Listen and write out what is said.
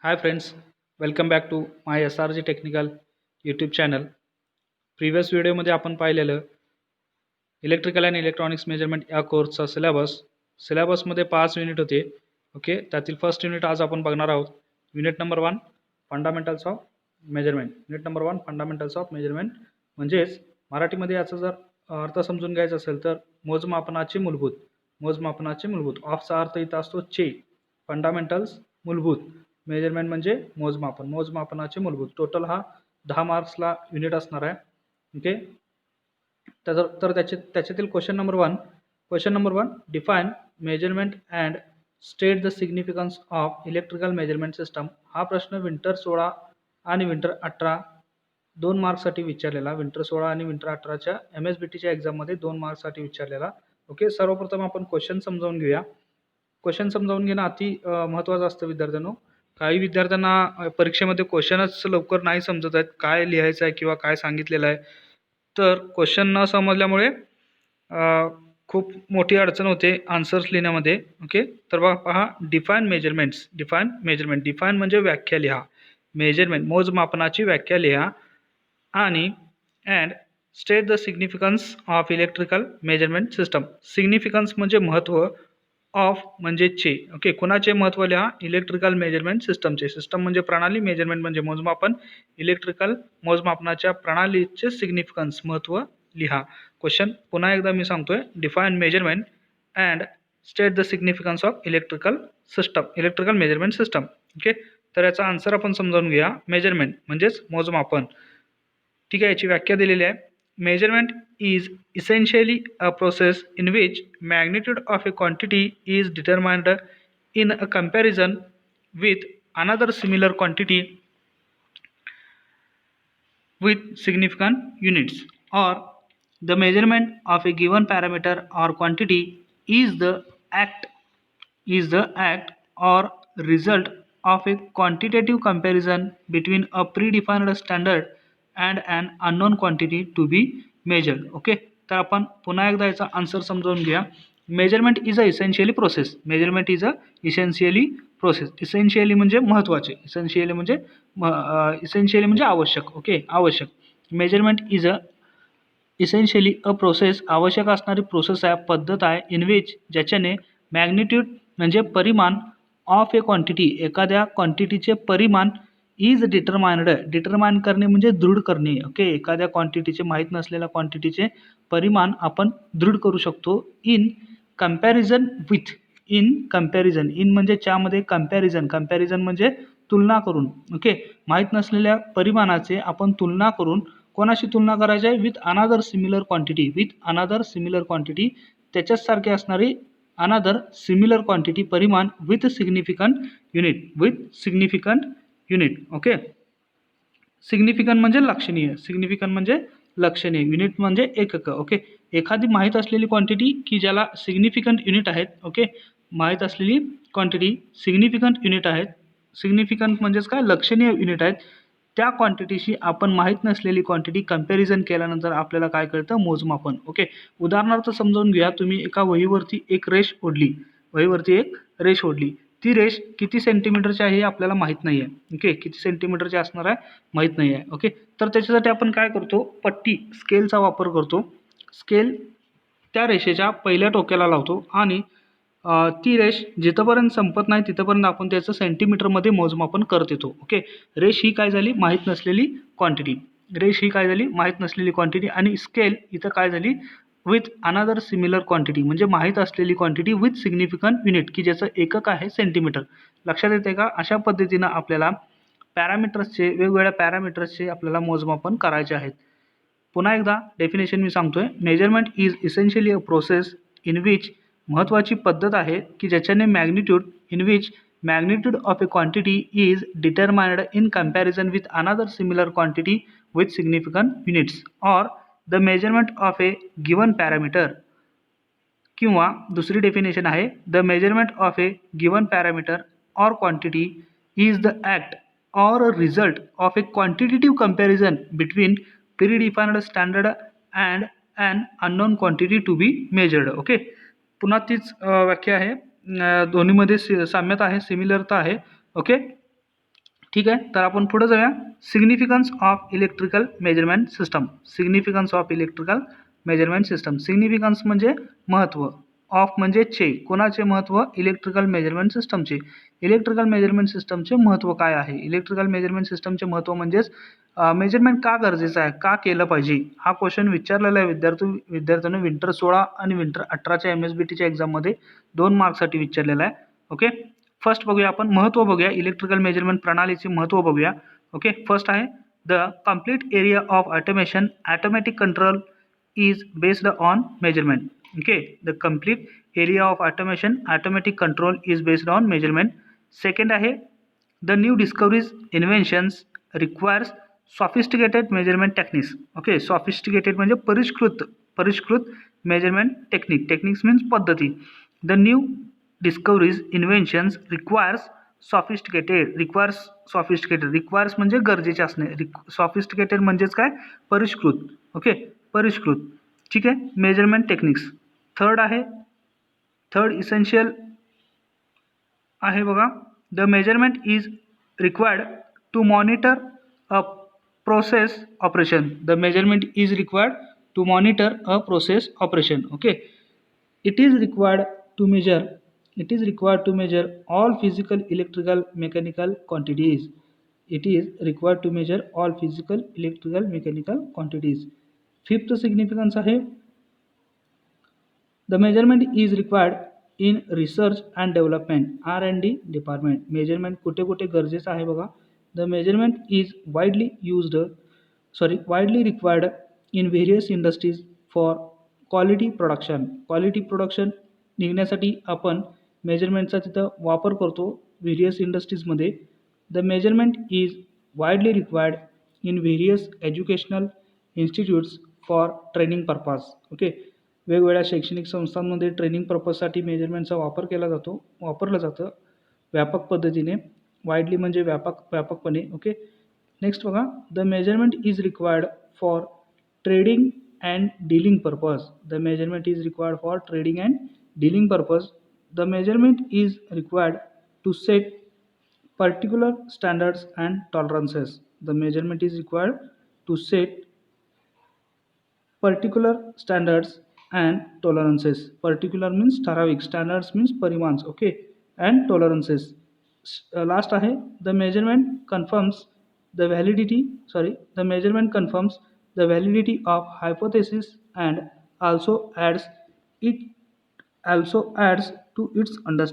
Hi friends, welcome back to my SRG Technical YouTube channel. Previous व्हिडिओमध्ये आपण पाहिलेलं electrical and electronics measurement या कोर्सचा सिलेबसमध्ये 5 युनिट होते. ओके, त्यातील फर्स्ट युनिट आज आपण बघणार आहोत. Unit number 1 fundamentals of measurement. Unit number 1 fundamentals of measurement म्हणजेच मराठीमध्ये याचा जर अर्थ समजून घ्यायचा असेल तर मोजमापनाचे मूलभूत ऑफचा अर्थ इथं असतो चे. फंडामेंटल्स मूलभूत, मेजरमेंट म्हणजे मोजमापनाचे मूलभूत. टोटल हा 10 मार्क्सला युनिट असणार आहे. ओके, तर त्याच्यातील question number one define measurement and state the significance of electrical measurement system. हा प्रश्न विंटर 16 आणि विंटर 18 2 मार्क्ससाठी विचारलेला. विंटर 16 आणि विंटर 18च्या MSBTच्या एक्झाममध्ये 2 मार्क्ससाठी विचारलेला. ओके, सर्वप्रथम आपण क्वेश्चन समजावून घेऊया. क्वेश्चन समजावून घेणं अति महत्त्वाचं असतं विद्यार्थ्यांनो. काही विद्यार्थ्यांना परीक्षेमध्ये क्वेश्चनच लवकर नाही समजत आहेत, काय लिहायचं आहे किंवा काय सांगितलेलं आहे. तर क्वेश्चन न समजल्यामुळे खूप मोठी अडचण होते आन्सर्स लिहिण्यामध्ये. ओके, तर पहा डिफाईन डिफाईन म्हणजे व्याख्या लिहा. मेजरमेंट मोजमापनाची व्याख्या लिहा आणि and state the significance of electrical measurement system. Significance म्हणजे महत्त्व, ऑफ म्हणजे चे. ओके, कुणाचे महत्त्व लिहा? इलेक्ट्रिकल मेजरमेंट सिस्टमचे. सिस्टम म्हणजे प्रणाली, मेजरमेंट म्हणजे मोजमापन. इलेक्ट्रिकल मोजमापनाच्या प्रणालीचे सिग्निफिकन्स महत्त्व लिहा. क्वेश्चन पुन्हा एकदा मी सांगतोय, define measurement and state the significance of electrical measurement system. Okay, तर याचा आन्सर आपण समजावून घेऊया. मेजरमेंट म्हणजेच मोजमापन. ठीक आहे, याची व्याख्या दिलेली आहे. Measurement is essentially a process in which magnitude of a quantity is determined in a comparison with another similar quantity with significant units, or the measurement of a given parameter or quantity is the act or result of a quantitative comparison between a predefined standard and an unknown quantity to be measured. Okay, तर आपण पुन्हा एकदा याचा answer समजावून घ्या. Measurement is a essentially process. Measurement is a essentially process. Essentially म्हणजे महत्त्वाचे, essentially म्हणजे आवश्यक. ओके, आवश्यक. Measurement is a essentially a process, आवश्यक असणारी प्रोसेस आहे, पद्धत आहे. इन विच, ज्याच्याने मॅग्निट्यूड म्हणजे परिमाण, ऑफ ए क्वांटिटी एखाद्या क्वांटिटीचे परिमाण, इज डिटरमाइन करणे म्हणजे दृढ करणे. ओके, एखाद्या क्वांटिटीचे, माहीत नसलेल्या क्वांटिटीचे परिमाण आपण दृढ करू शकतो. इन कंपॅरिझन विथ, इन म्हणजे च्यामध्ये कंपॅरिझन म्हणजे तुलना करून. ओके, माहीत नसलेल्या परिमाणाचे आपण तुलना करून, कोणाशी तुलना करायची आहे? विथ अनादर सिमिलर क्वांटिटी, त्याच्याच सारखे असणारी अनादर सिमिलर क्वांटिटी, परिमाण, with significant unit. Okay, significant म्हणजे लक्षणीय, युनिट म्हणजे एकक. ओके, एखादी माहीत असलेली क्वांटिटी की ज्याला सिग्निफिकंट युनिट आहेत. ओके, माहीत असलेली क्वांटिटी सिग्निफिकंट युनिट आहेत. सिग्निफिकंट म्हणजेच काय? लक्षणीय युनिट आहेत. त्या क्वांटिटीशी आपण माहीत नसलेली क्वांटिटी कंपॅरिझन केल्यानंतर आपल्याला काय कळतं? मोजमापन. ओके, उदाहरणार्थ समजावून घ्या. तुम्ही एका वहीवरती एक रेष ओढली. ती रेष किती सेंटीमीटरची आहे हे आपल्याला माहीत नाही आहे. ओके, किती सेंटीमीटरची असणार आहे माहीत नाही आहे. ओके, तर त्याच्यासाठी आपण काय करतो? पट्टी, स्केलचा वापर करतो. स्केल त्या रेषेच्या पहिल्या टोक्याला लावतो आणि ती रेष जिथपर्यंत संपत नाही तिथपर्यंत आपण त्याचं सेंटीमीटरमध्ये मोजमापन करत येतो. ओके, रेष ही काय झाली? माहीत नसलेली क्वांटिटी. आणि स्केल इथं काय झाली? विथ अनादर सिमिलर क्वांटिटी, म्हणजे माहीत असलेली क्वांटिटी विथ सिग्निफिकंट युनिट, की ज्याचं एकक आहे सेंटीमीटर. लक्षात येते का? अशा पद्धतीनं आपल्याला वेगवेगळ्या पॅरामीटर्सचे आपल्याला मोजमापन करायचे आहेत. पुन्हा एकदा डेफिनेशन मी सांगतोय. Measurement is essentially a process in which, महत्त्वाची पद्धत आहे की ज्याच्याने magnitude of a quantity is determined in comparison with another similar quantity with significant units, or the measurement of a given parameter. किंवा दुसरी डेफिनेशन आहे, the measurement of a given parameter or quantity is the act or result of a quantitative comparison between predefined standard and an unknown quantity to be measured. Okay, पुन्हा तीच व्याख्या आहे. दोन्हीमध्ये साम्यता आहे, सिमिलरता आहे. ओके, ठीक आहे. तर आपण पुढे जाऊया. Significance of electrical measurement system. Significance of electrical measurement system. Significance म्हणजे महत्त्व, ऑफ म्हणजे चे. कोणाचे महत्त्व? इलेक्ट्रिकल मेजरमेंट सिस्टमचे. इलेक्ट्रिकल मेजरमेंट सिस्टमचे महत्त्व काय आहे? इलेक्ट्रिकल मेजरमेंट सिस्टमचे महत्त्व म्हणजेच मेजरमेंट का गरजेचं आहे, का केलं पाहिजे, हा क्वेश्चन विचारलेला आहे विद्यार्थ्यांना विंटर 16 आणि विंटर 18च्या MSBTच्या एक्झाममध्ये 2 मार्क्ससाठी विचारलेला आहे. ओके. फर्स्ट बघूया आपण महत्त्व बघूया. इलेक्ट्रिकल मेजरमेंट प्रणालीचे महत्त्व बघूया. ओके. फर्स्ट आहे the complete area of automation automatic control is based on measurement. Okay. The complete area of automation automatic control is based on measurement. Second आहे the new discoveries inventions requires sophisticated measurement techniques. Okay. Sophisticated म्हणजे परिष्कृत measurement techniques means पद्धती. The new discoveries inventions requires requires म्हणजे गरजेचे असणे. Sophisticated म्हणजेच काय? परिष्कृत. ओके. परिष्कृत. ठीक आहे. Measurement techniques. थर्ड इसेन्शियल आहे बघा. The measurement is required to monitor a process operation. The measurement is required to monitor a process operation. Okay. It is required to measure all physical, electrical, mechanical quantities. It is required to measure all physical, electrical, mechanical quantities. Fifth significance आहे the measurement is required in research and development R&D department. Measurement कुठे कुठे गरजेचं आहे बघा. The measurement is widely required in various industries for quality production निघण्यासाठी आपण मेजरमेंटचा तिथं वापर करतो व्हेरियस इंडस्ट्रीजमध्ये. The measurement is widely required in various educational institutes for training purpose. Okay. वेगवेगळ्या शैक्षणिक संस्थांमध्ये ट्रेनिंग पर्पजसाठी मेजरमेंटचा वापरलं जातं व्यापक पद्धतीने. वाईडली म्हणजे व्यापकपणे. ओके. नेक्स्ट बघा. The measurement is required for trading and dealing purpose. The measurement is required for trading and dealing purpose. The measurement is required to set particular standards and tolerances. The measurement is required to set particular standards and tolerances. Particular means ठराविक, standards means परिमाण. Okay. And tolerances. Last आहे the measurement confirms the validity of hypothesis and also adds to its understanding.